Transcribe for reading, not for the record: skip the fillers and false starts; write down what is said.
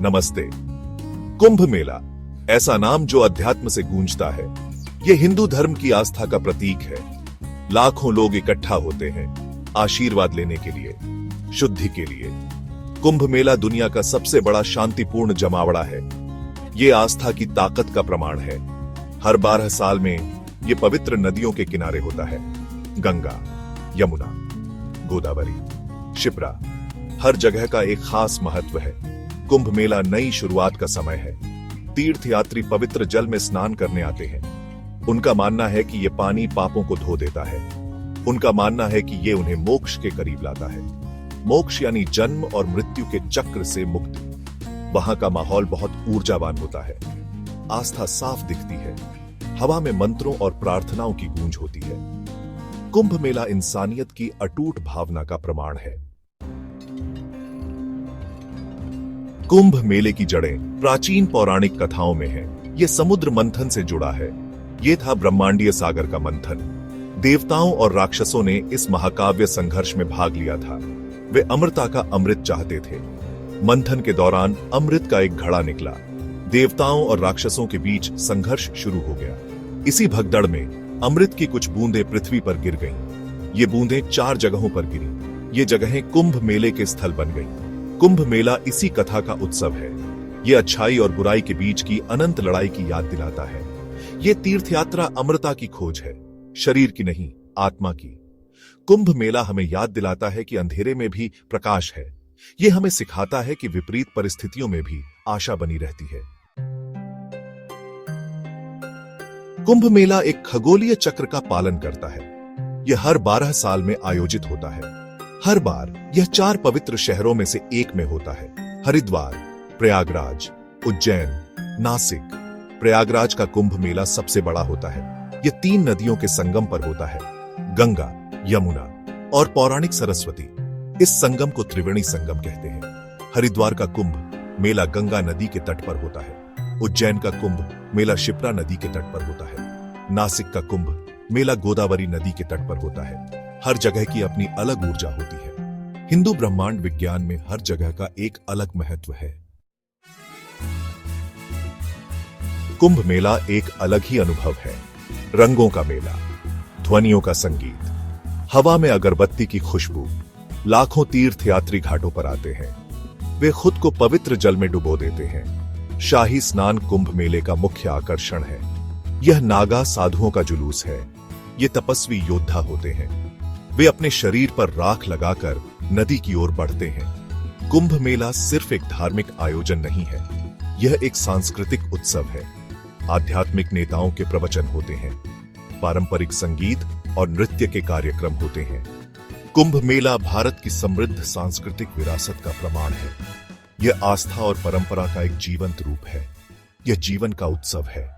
नमस्ते। कुंभ मेला, ऐसा नाम जो अध्यात्म से गूंजता है। यह हिंदू धर्म की आस्था का प्रतीक है। लाखों लोग इकट्ठा होते हैं आशीर्वाद लेने के लिए, शुद्धि के लिए। कुंभ मेला दुनिया का सबसे बड़ा शांतिपूर्ण जमावड़ा है। यह आस्था की ताकत का प्रमाण है। हर 12 साल में यह पवित्र नदियों के किनारे होता है। गंगा, यमुना, गोदावरी, शिप्रा, हर जगह का एक खास महत्व है। कुंभ मेला नई शुरुआत का समय है। तीर्थयात्री पवित्र जल में स्नान करने आते हैं। उनका मानना है कि यह पानी पापों को धो देता है। उनका मानना है कि यह उन्हें मोक्ष के करीब लाता है। मोक्ष यानी जन्म और मृत्यु के चक्र से मुक्ति। वहां का माहौल बहुत ऊर्जावान होता है। आस्था साफ दिखती है। हवा में मंत्रों और प्रार्थनाओं की गूंज होती है। कुंभ मेला इंसानियत की अटूट भावना का प्रमाण है। कुंभ मेले की जड़ें प्राचीन पौराणिक कथाओं में हैं। यह समुद्र मंथन से जुड़ा है। यह था ब्रह्मांडीय सागर का मंथन। देवताओं और राक्षसों ने इस महाकाव्य संघर्ष में भाग लिया था। वे अमरता का अमृत चाहते थे। मंथन के दौरान अमृत का एक घड़ा निकला। देवताओं और राक्षसों के बीच संघर्ष शुरू हो गया। इसी भगदड़ में अमृत की कुछ बूंदें पृथ्वी पर गिर गईं। ये बूंदें 4 जगहों पर गिरी। ये जगहें कुंभ मेले के स्थल बन गईं। कुंभ मेला इसी कथा का उत्सव है। यह अच्छाई और बुराई के बीच की अनंत लड़ाई की याद दिलाता है। यह तीर्थयात्रा अमरता की खोज है, शरीर की नहीं, आत्मा की। कुंभ मेला हमें याद दिलाता है कि अंधेरे में भी प्रकाश है। यह हमें सिखाता है कि विपरीत परिस्थितियों में भी आशा बनी रहती है। कुंभ मेला एक खगोलीय चक्र का पालन करता है। यह हर 12 साल में आयोजित होता है। हर बार यह 4 पवित्र शहरों में से एक में होता है। हरिद्वार, प्रयागराज, उज्जैन, नासिक। प्रयागराज का कुंभ मेला सबसे बड़ा होता है। यह 3 नदियों के संगम पर होता है, गंगा, यमुना और पौराणिक सरस्वती। इस संगम को त्रिवेणी संगम कहते हैं। हरिद्वार का कुंभ मेला गंगा नदी के तट पर होता है। उज्जैन का कुंभ मेला शिप्रा नदी के तट पर होता है। नासिक का कुंभ मेला गोदावरी नदी के तट पर होता है। हर जगह की अपनी अलग ऊर्जा होती है। हिंदू ब्रह्मांड विज्ञान में हर जगह का एक अलग महत्व है। कुंभ मेला एक अलग ही अनुभव है। रंगों का मेला, ध्वनियों का संगीत, हवा में अगरबत्ती की खुशबू। लाखों तीर्थयात्री घाटों पर आते हैं। वे खुद को पवित्र जल में डुबो देते हैं। शाही स्नान कुंभ मेले का मुख्य आकर्षण है। यह नागा साधुओं का जुलूस है। ये तपस्वी योद्धा होते हैं। वे अपने शरीर पर राख लगाकर नदी की ओर बढ़ते हैं। कुंभ मेला सिर्फ एक धार्मिक आयोजन नहीं है, यह एक सांस्कृतिक उत्सव है। आध्यात्मिक नेताओं के प्रवचन होते हैं। पारंपरिक संगीत और नृत्य के कार्यक्रम होते हैं। कुंभ मेला भारत की समृद्ध सांस्कृतिक विरासत का प्रमाण है। यह आस्था और परंपरा का एक जीवंत रूप है। यह जीवन का उत्सव है।